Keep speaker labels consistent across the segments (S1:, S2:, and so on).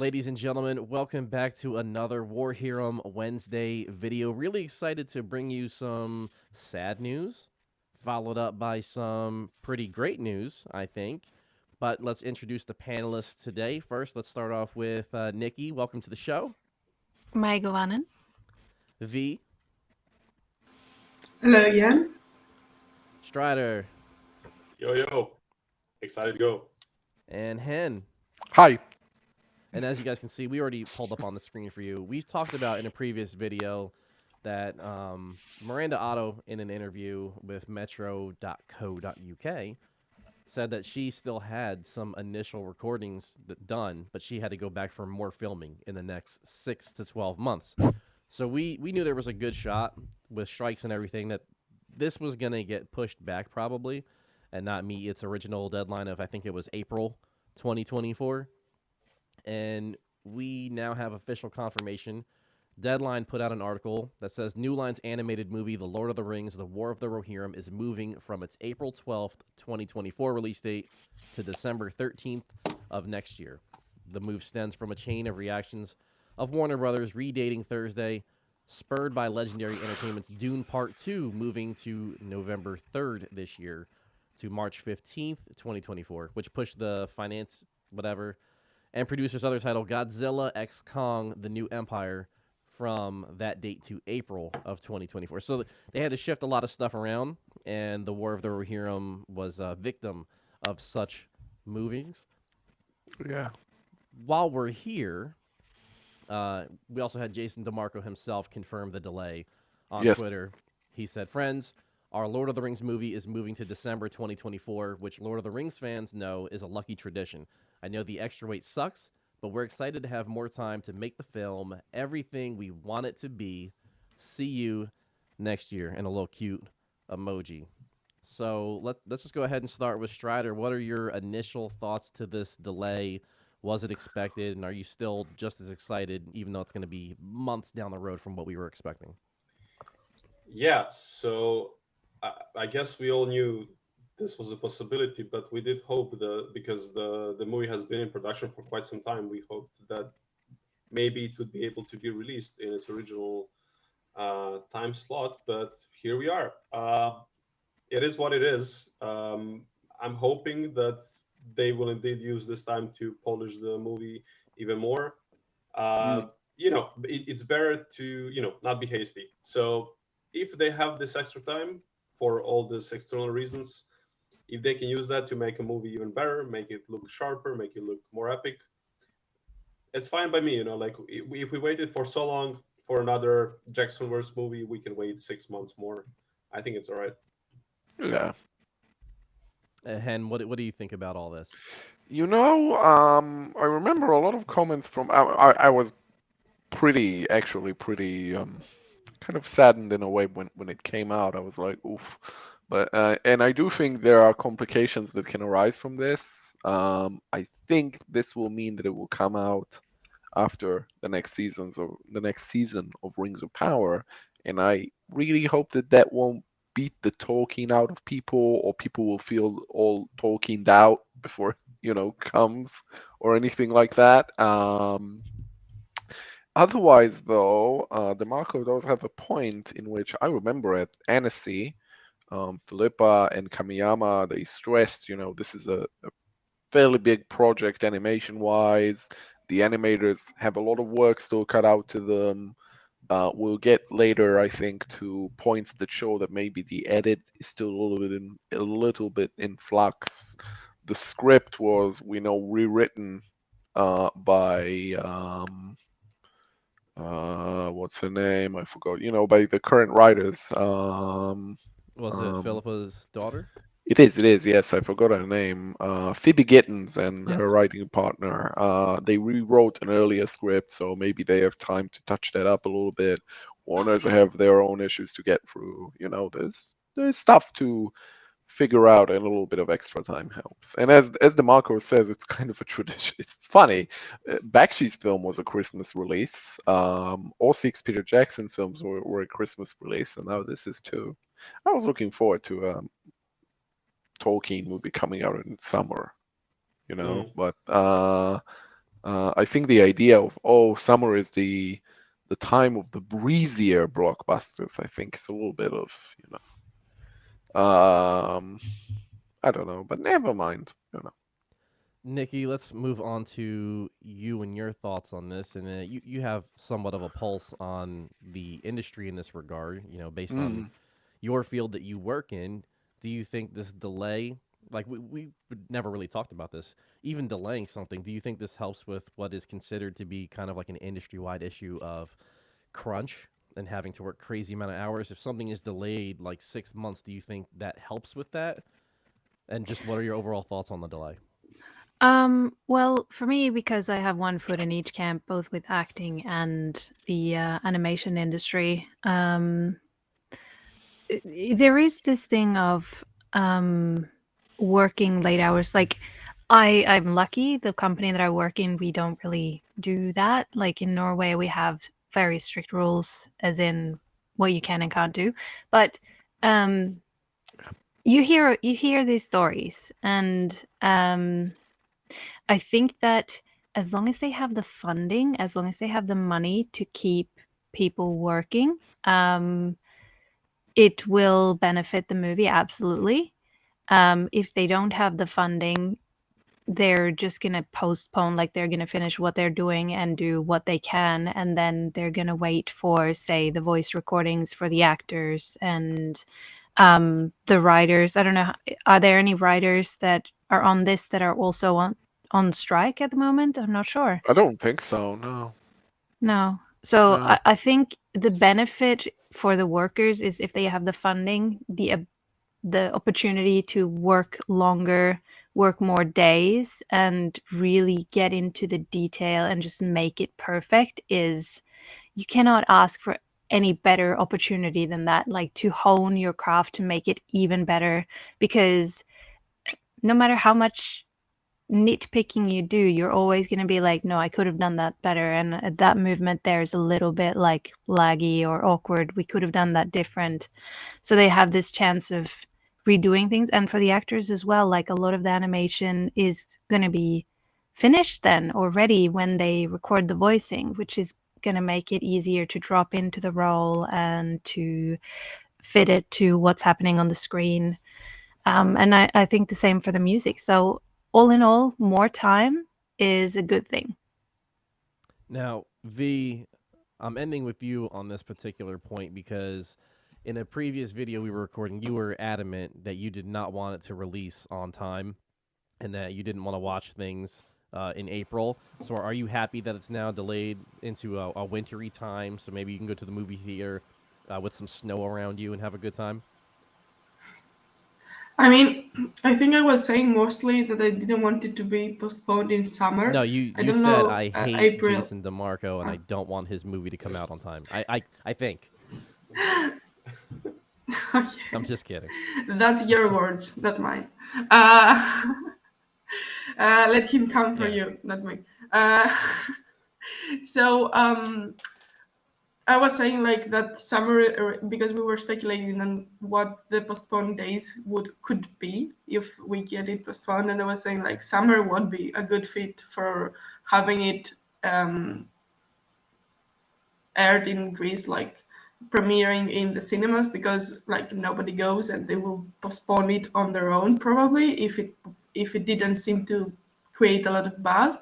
S1: ladies and gentlemen, welcome back to another Warhirrim Wednesday video. Really excited to bring you some sad news, followed up by some pretty great news, I think. But let's introduce the panelists today. First, let's start off with Nikki. Welcome to the show.
S2: Meegovanen.
S1: V.
S3: Hello, Jan.
S1: Strider.
S4: Yo, yo. Excited to go.
S1: And Hen.
S5: Hi.
S1: And as you guys can see, we already pulled up on the screen for you. We talked about in a previous video that Miranda Otto, in an interview with metro.co.uk, said that she still had some initial recordings done, but she had to go back for more filming in the next 6 to 12 months. So we knew there was a good shot with strikes and everything that this was going to get pushed back probably and not meet its original deadline of, I think it was April 2024. And we now have official confirmation. Deadline put out an article that says New Line's animated movie, The Lord of the Rings, The War of the Rohirrim, is moving from its April 12th, 2024 release date to December 13th of next year. The move stems from a chain of reactions of Warner Brothers redating Thursday, spurred by Legendary Entertainment's Dune Part 2 moving to November 3rd this year to March 15th, 2024, which pushed the finance, whatever, and producer's other title, Godzilla x Kong, The New Empire, from that date to April of 2024. So they had to shift a lot of stuff around, and The War of the Rohirrim was a victim of such movings.
S5: Yeah.
S1: While we're here, we also had Jason DeMarco himself confirm the delay on Twitter. He said, friends, our Lord of the Rings movie is moving to December 2024, which Lord of the Rings fans know is a lucky tradition. I know the extra wait sucks, but we're excited to have more time to make the film everything we want it to be. See you next year. And a little cute emoji. So let's just go ahead and start with Strider. What are your initial thoughts to this delay? Was it expected? And are you still just as excited, even though it's going to be months down the road from what we were expecting?
S4: Yeah, so I guess we all knew this was a possibility, but we did hope because the movie has been in production for quite some time, we hoped that maybe it would be able to be released in its original time slot. But here we are. It is what it is. I'm hoping that they will indeed use this time to polish the movie even more. It's better to not be hasty. So if they have this extra time for all these external reasons, if they can use that to make a movie even better, make it look sharper, make it look more epic, it's fine by me. Like if we waited for so long for another Jacksonverse movie, we can wait 6 months more. I think it's all right.
S5: Yeah.
S1: Hen, what do you think about all this?
S5: I remember a lot of comments from. I was pretty kind of saddened in a way when it came out. I was like, oof. But and I do think there are complications that can arise from this. I think this will mean that it will come out after the next season of Rings of Power, and I really hope that won't beat the Tolkien out of people, or people will feel all Tolkiened out before comes or anything like that. Otherwise, though, DeMarco does have a point in which I remember at Annecy, Philippa and Kamiyama, they stressed, this is a fairly big project animation-wise. The animators have a lot of work still cut out to them. We'll get later, I think, to points that show that maybe the edit is still a little bit in flux. The script was, we know, rewritten by what's her name? I forgot. By the current writers.
S1: Was it Philippa's daughter?
S5: It is. Yes, I forgot her name. Phoebe Gittens and
S1: Yes.
S5: her writing partner. They rewrote an earlier script, so maybe they have time to touch that up a little bit. Warners have their own issues to get through. There's stuff to figure out, and a little bit of extra time helps. And as DeMarco says, it's kind of a tradition. It's funny. Bakshi's film was a Christmas release. All 6 Peter Jackson films were a Christmas release, and now this is too. I was looking forward to Tolkien movie coming out in summer, but I think the idea of summer is the time of the breezier blockbusters. I think it's a little bit of I don't know, but never mind.
S1: Nikki, let's move on to you and your thoughts on this. And you have somewhat of a pulse on the industry in this regard, based on your field that you work in. Do you think this delay, like we never really talked about this, even delaying something, do you think this helps with what is considered to be kind of like an industry-wide issue of crunch and having to work crazy amount of hours? If something is delayed like 6 months, do you think that helps with that? And just what are your overall thoughts on the delay?
S2: Well, for me, because I have one foot in each camp, both with acting and the animation industry, there is this thing of working late hours. Like, I'm lucky. The company that I work in, we don't really do that. Like in Norway, we have very strict rules, as in what you can and can't do. But you hear these stories, and I think that as long as they have the funding, as long as they have the money to keep people working, it will benefit the movie, absolutely. If they don't have the funding, they're just going to postpone, like they're going to finish what they're doing and do what they can, and then they're going to wait for, say, the voice recordings for the actors and the writers. I don't know, are there any writers that are on this that are also on strike at the moment? I'm not sure.
S5: I don't think so. No.
S2: So
S5: No.
S2: I think the benefit for the workers is if they have the funding, the opportunity to work longer, work more days, and really get into the detail and just make it perfect. Is you cannot ask for any better opportunity than that, like to hone your craft to make it even better, because no matter how much nitpicking you do, you're always going to be like, no, I could have done that better, and that movement there is a little bit like laggy or awkward, we could have done that different. So they have this chance of redoing things. And for the actors as well, like a lot of the animation is going to be finished then already when they record the voicing, which is going to make it easier to drop into the role and to fit it to what's happening on the screen. And I think the same for the music. So all in all, more time is a good thing.
S1: Now, V, I'm ending with you on this particular point because in a previous video we were recording, you were adamant that you did not want it to release on time and that you didn't want to watch things in April. So are you happy that it's now delayed into a wintry time so maybe you can go to the movie theater with some snow around you and have a good time?
S3: I mean, I think I was saying mostly that I didn't want it to be postponed in summer.
S1: No,
S3: I
S1: you
S3: don't
S1: said
S3: know,
S1: I hate
S3: April.
S1: Jason DeMarco and I don't want his movie to come out on time. I think.
S3: Okay.
S1: I'm just kidding.
S3: That's your words, not mine. Let him come for you, not me. So I was saying like that summer, because we were speculating on what the postponed days could be if we get it postponed, and I was saying like summer would be a good fit for having it aired in Greece, like premiering in the cinemas, because like nobody goes and they will postpone it on their own probably if it didn't seem to create a lot of buzz.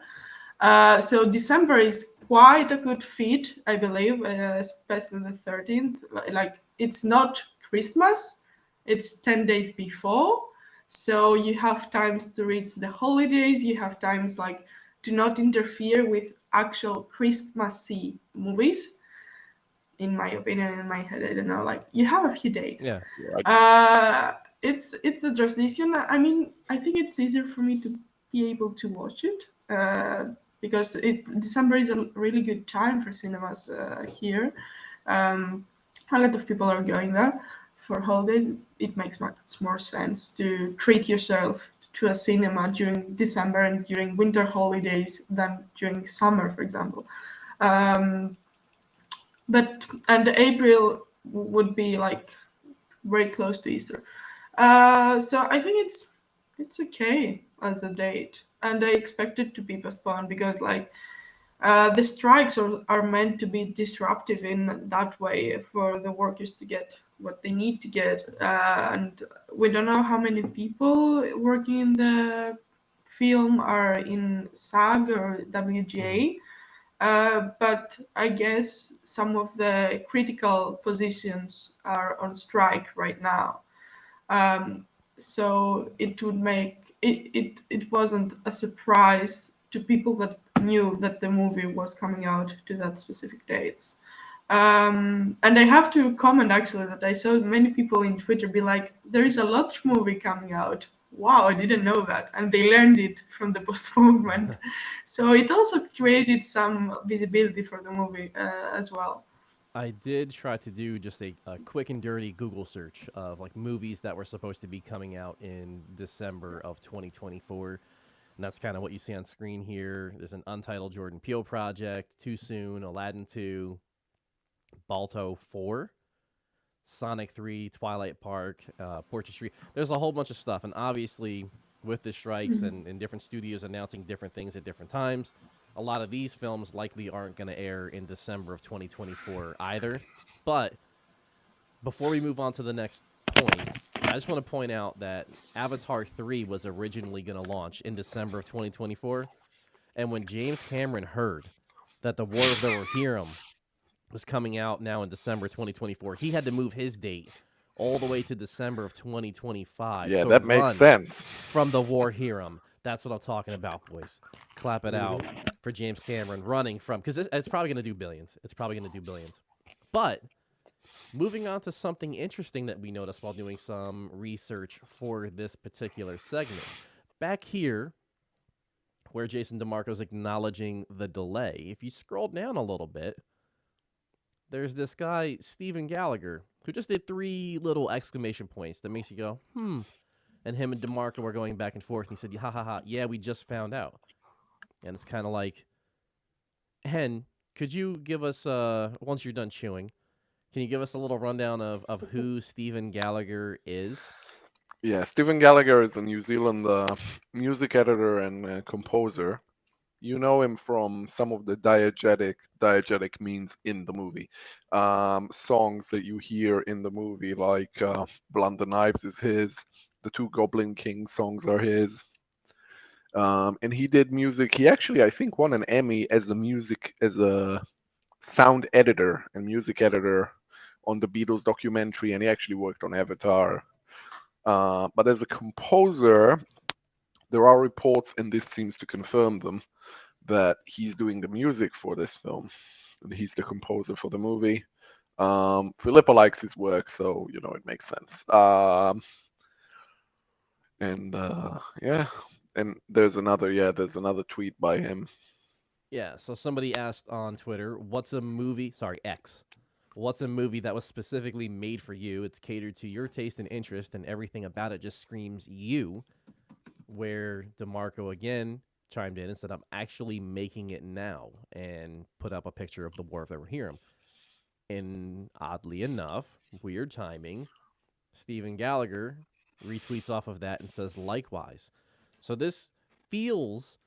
S3: So December is quite a good fit, I believe, especially the 13th. Like it's not Christmas, it's 10 days before. So you have times to reach the holidays, you have times like to not interfere with actual Christmassy movies. In my opinion, in my head, I don't know, like you have a few days.
S1: Yeah.
S3: It's a transition. I mean, I think it's easier for me to be able to watch it. Because December is a really good time for cinemas here. A lot of people are going there for holidays. It makes much more sense to treat yourself to a cinema during December and during winter holidays than during summer, for example. And April would be like very close to Easter. So I think it's okay. as a date, and I expect it to be postponed because like the strikes are meant to be disruptive in that way for the workers to get what they need to get, and we don't know how many people working in the film are in SAG or WGA. But I guess some of the critical positions are on strike right now. Um, so it would make it wasn't a surprise to people that knew that the movie was coming out to that specific dates. And I have to comment actually that I saw many people in Twitter be like, "There is a LotR movie coming out." Wow, I didn't know that, and they learned it from the postponement. So it also created some visibility for the movie as well.
S1: I did try to do just a quick and dirty Google search of like movies that were supposed to be coming out in December of 2024. And that's kind of what you see on screen here. There's an untitled Jordan Peele project, Too Soon, Aladdin 2, Balto 4, Sonic 3, Twilight Park, Portrait Street. There's a whole bunch of stuff. And obviously, with the strikes and different studios announcing different things at different times, a lot of these films likely aren't going to air in December of 2024 either. But before we move on to the next point, I just want to point out that Avatar 3 was originally going to launch in December of 2024. And when James Cameron heard that the War of the Rohirrim was coming out now in December 2024, he had to move his date all the way to December of 2025
S5: Yeah,
S1: to
S5: that makes
S1: run
S5: sense.
S1: from the Warhirrim. That's what I'm talking about, boys. Clap it out for James Cameron running from, because it's probably going to do billions. It's probably going to do billions. But moving on to something interesting that we noticed while doing some research for this particular segment. Back here, where Jason DeMarco's acknowledging the delay, if you scroll down a little bit, there's this guy, Stephen Gallagher, who just did 3 little exclamation points that makes you go, And him and DeMarco were going back and forth, and he said, ha ha ha, yeah, we just found out. And it's kind of like, Hen, could you give us, once you're done chewing, can you give us a little rundown of who Stephen Gallagher is?
S5: Yeah, Stephen Gallagher is a New Zealand music editor and composer. You know him from some of the diegetic means in the movie. Songs that you hear in the movie, like Blunt the Knives is his. The 2 Goblin King songs are his. And he did music. He actually, I think, won an Emmy as a sound editor and music editor on the Beatles documentary, and he actually worked on Avatar. But as a composer, there are reports, and this seems to confirm them, that he's doing the music for this film, and he's the composer for the movie. Philippa likes his work, so it makes sense. Yeah, and there's another tweet by him.
S1: Yeah, so somebody asked on Twitter, what's a movie that was specifically made for you? It's catered to your taste and interest, and everything about it just screams you. Where DeMarco again chimed in and said, I'm actually making it now, and put up a picture of the War of the Rohirrim. And oddly enough, weird timing, Stephen Gallagher retweets off of that and says likewise. So this feels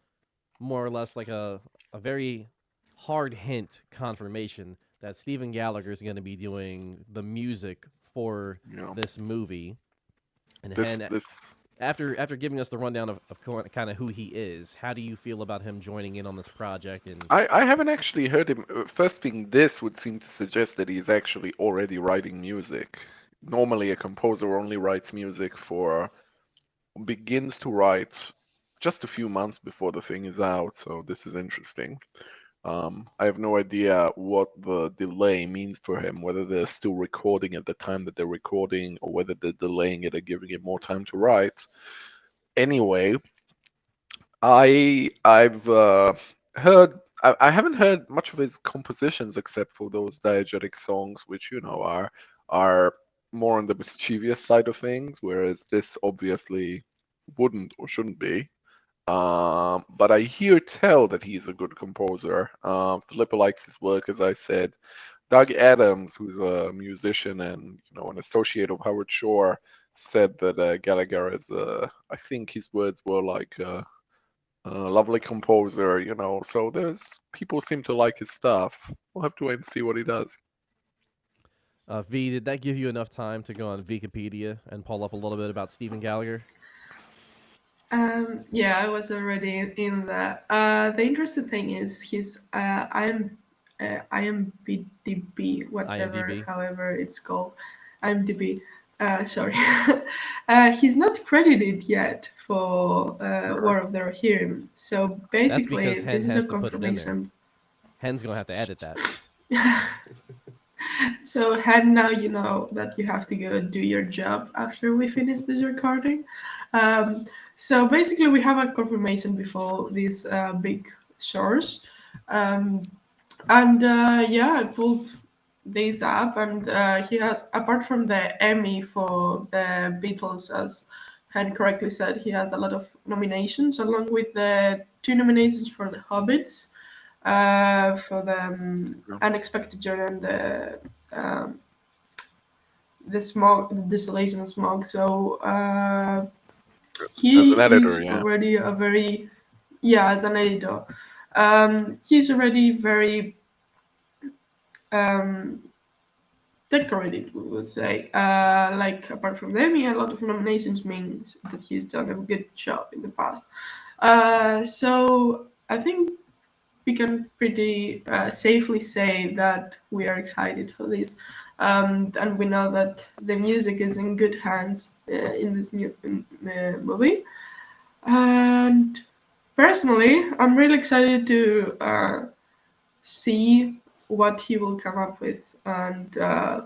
S1: more or less like a very hard hint confirmation that Stephen Gallagher is going to be doing the music for this movie. And after giving us the rundown of kind of who he is, how do you feel about him joining in on this project? And
S5: I haven't actually heard him. First thing, this would seem to suggest that he's actually already writing music. Normally, a composer only writes music begins to write just a few months before the thing is out, so this is interesting. I have no idea what the delay means for him, whether they're still recording at the time that they're recording, or whether they're delaying it and giving him more time to write. Anyway, I've heard. I haven't heard much of his compositions except for those diegetic songs, which are more on the mischievous side of things, whereas this obviously wouldn't or shouldn't be. But I hear tell that he's a good composer. Philippa likes his work, as I said. Doug Adams, who's a musician and an associate of Howard Shore, said that Gallagher is, I think his words were like a lovely composer, you know. So there's people seem to like his stuff. We'll have to wait and see what he does.
S1: V, did that give you enough time to go on Wikipedia and pull up a little bit about Stephen Gallagher?
S3: Yeah, I was already in that. The interesting thing is his IMDb, whatever,
S1: IMDb.
S3: however it's called, IMDb. Sorry, he's not credited yet for
S5: Sure.
S3: War of the Rohirrim. So
S1: That's
S3: basically,
S1: because Hen
S3: this is
S1: has
S3: a
S1: to put it in there.
S3: confirmation.
S1: Hen's gonna have to edit that.
S3: So, Hen, now you know that you have to go do your job after we finish this recording. So basically, we have a confirmation before these big shows, and yeah, I pulled these up, and he has, apart from the Emmy for the Beatles, as Hen correctly said, he has a lot of nominations, along with the 2 nominations for the Hobbits, for the Unexpected Journey and the smog, the Desolation and Smog. So he
S5: As an editor,
S3: is
S5: yeah.
S3: already a very, as an editor, he's already very decorated, we would say. Like, apart from the Emmy, a lot of nominations means that he's done a good job in the past. So I think we can pretty safely say that we are excited for this. And we know that the music is in good hands in this movie. And personally, I'm really excited to see what he will come up with and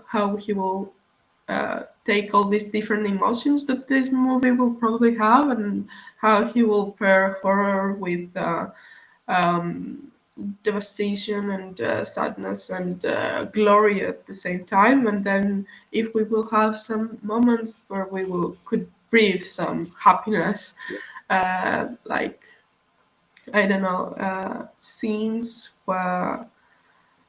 S3: how he will take all these different emotions that this movie will probably have, and how he will pair horror with devastation and sadness and glory at the same time. And then if we will have some moments where we could breathe some happiness, like, I don't know, scenes where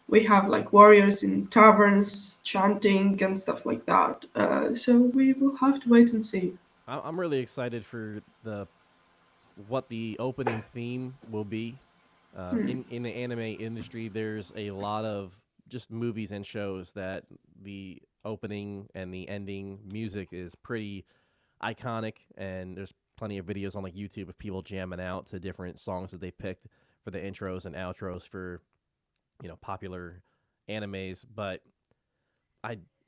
S3: we have like warriors in taverns chanting and stuff like that. So we will have to wait and see.
S1: I'm really excited for what the opening theme will be. In the anime industry, there's a lot of just movies and shows that the opening and the ending music is pretty iconic, and there's plenty of videos on like YouTube of people jamming out to different songs that they picked for the intros and outros for popular animes. But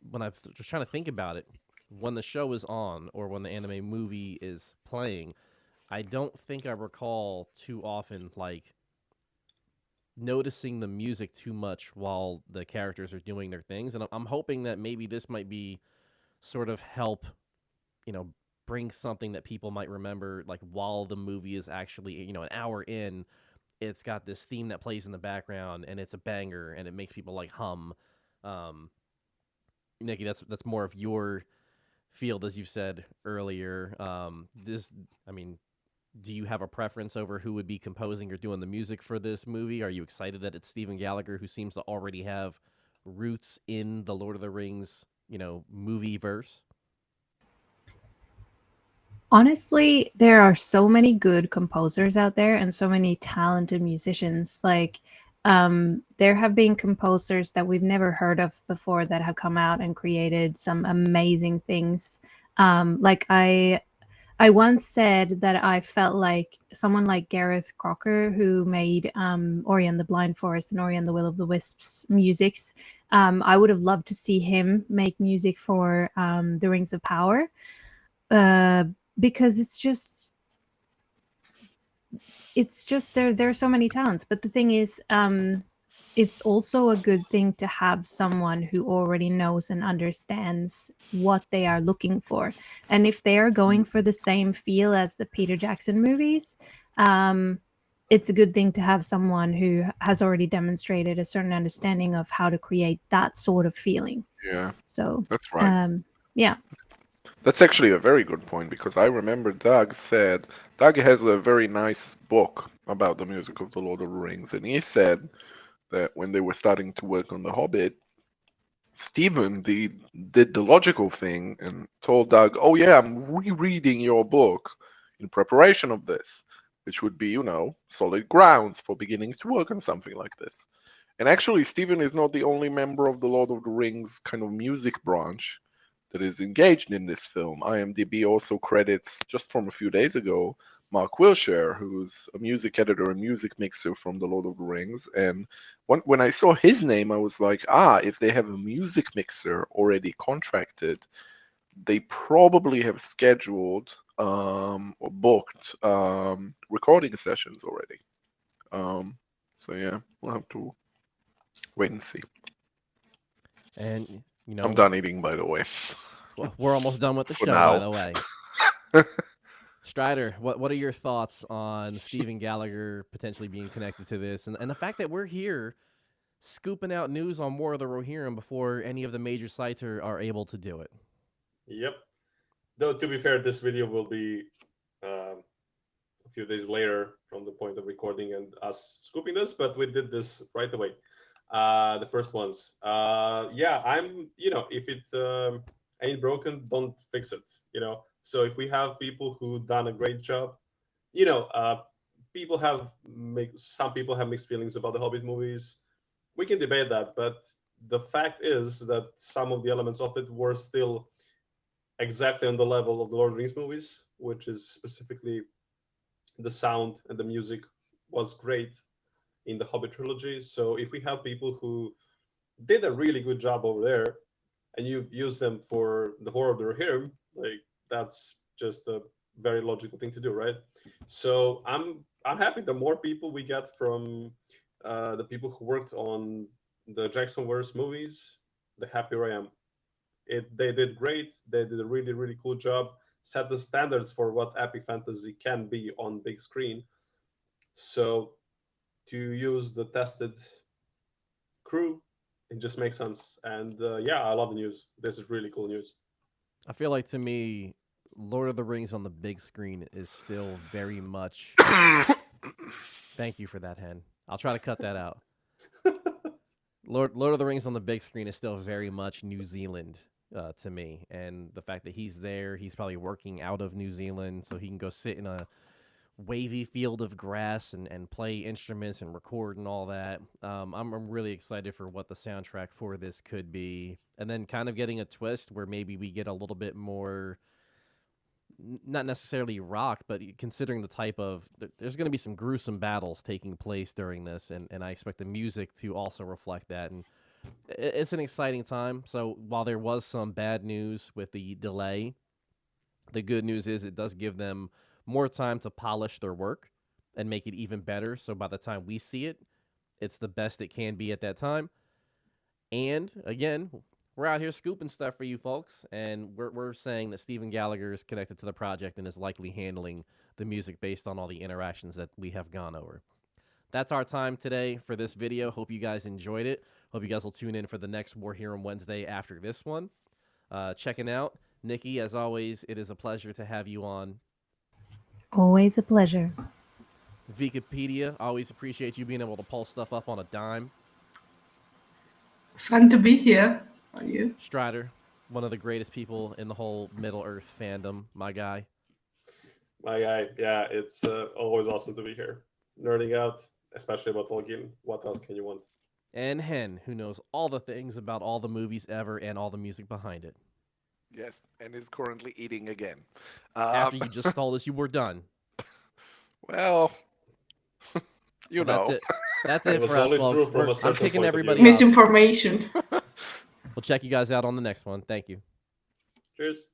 S1: when I was trying to think about it, when the show is on or when the anime movie is playing, I don't think I recall too often like noticing the music too much while the characters are doing their things. And I'm hoping that maybe this might be sort of help, bring something that people might remember, like while the movie is actually, an hour in, it's got this theme that plays in the background and it's a banger and it makes people like hum. Nikki, that's more of your field, as you've said earlier. Do you have a preference over who would be composing or doing the music for this movie? Are you excited that it's Stephen Gallagher, who seems to already have roots in the Lord of the Rings, movie verse?
S2: Honestly, there are so many good composers out there and so many talented musicians. Like, there have been composers that we've never heard of before that have come out and created some amazing things. Like I once said that I felt like someone like Gareth Crocker, who made Ori and the Blind Forest and Ori and the Will of the Wisps musics. I would have loved to see him make music for The Rings of Power, because it's just there are so many talents. But the thing is, it's also a good thing to have someone who already knows and understands what they are looking for. And if they are going for the same feel as the Peter Jackson movies, it's a good thing to have someone who has already demonstrated a certain understanding of how to create that sort of feeling.
S5: Yeah,
S2: So
S5: that's right.
S2: yeah.
S5: That's actually a very good point, because I remember Doug has a very nice book about the music of the Lord of the Rings, and he said that when they were starting to work on The Hobbit, Steven did the logical thing and told Doug, "Oh yeah, I'm rereading your book in preparation of this, which would be, solid grounds for beginning to work on something like this." And actually, Steven is not the only member of the Lord of the Rings kind of music branch that is engaged in this film. IMDb also credits, just from a few days ago, Mark Wilshire, who's a music editor and music mixer from the Lord of the Rings. And when I saw his name, I was like, if they have a music mixer already contracted, they probably have scheduled or booked recording sessions already. So yeah, we'll have to wait and see.
S1: And
S5: I'm done eating, by the way.
S1: Well, we're almost done with the
S5: For
S1: show,
S5: now.
S1: by the way. Strider, what are your thoughts on Stephen Gallagher potentially being connected to this, and the fact that we're here scooping out news on War of the Rohirrim before any of the major sites are able to do it?
S4: Yep. Though, to be fair, this video will be a few days later from the point of recording and us scooping this, but we did this right away. The first ones. Yeah, if it ain't broken, don't fix it. So if we have people who done a great job, some people have mixed feelings about the Hobbit movies. We can debate that, but the fact is that some of the elements of it were still exactly on the level of the Lord of the Rings movies, which is specifically the sound and the music was great in the Hobbit trilogy. So if we have people who did a really good job over there, and you use them for the Horror of the Rohirrim, that's just a very logical thing to do, right? So I'm happy the more people we get from the people who worked on the Jackson Verse movies, the happier I am. They did great. They did a really, really cool job. Set the standards for what epic fantasy can be on big screen. So to use the tested crew, it just makes sense. And yeah, I love the news. This is really cool news.
S1: I feel like, to me, Lord of the Rings on the big screen is still very much... Thank you for that, Hen. I'll try to cut that out. Lord of the Rings on the big screen is still very much New Zealand to me. And the fact that he's there, he's probably working out of New Zealand, so he can go sit in a wavy field of grass and play instruments and record and all that. I'm really excited for what the soundtrack for this could be. And then kind of getting a twist where maybe we get a little bit more, not necessarily rock, but considering the type of, there's going to be some gruesome battles taking place during this, and I expect the music to also reflect that. And it's an exciting time. So while there was some bad news with the delay, the good news is it does give them more time to polish their work and make it even better. So by the time we see it, it's the best it can be at that time. And again, we're out here scooping stuff for you folks, and we're saying that Stephen Gallagher is connected to the project and is likely handling the music based on all the interactions that we have gone over. That's our time today for this video. Hope you guys enjoyed it. Hope you guys will tune in for the next Warhirrim Wednesday after this one. Checking out. Nikki, as always, it is a pleasure to have you on.
S2: Always a pleasure.
S1: Wikipedia, always appreciate you being able to pull stuff up on a dime.
S3: Fun to be here. Are you?
S1: Strider, one of the greatest people in the whole Middle Earth fandom, my guy.
S4: My guy, yeah, it's always awesome to be here. Nerding out, especially about Tolkien. What else can you want?
S1: And Hen, who knows all the things about all the movies ever and all the music behind it.
S5: Yes, and is currently eating again.
S1: After you just told us you were done.
S5: Well,
S1: That's it. That's it
S4: was
S1: for us,
S4: only true
S1: folks.
S4: from a
S1: I'm
S4: certain
S1: picking
S4: point of
S1: everybody
S4: view.
S1: up.
S3: Misinformation.
S1: We'll check you guys out on the next one. Thank you.
S4: Cheers.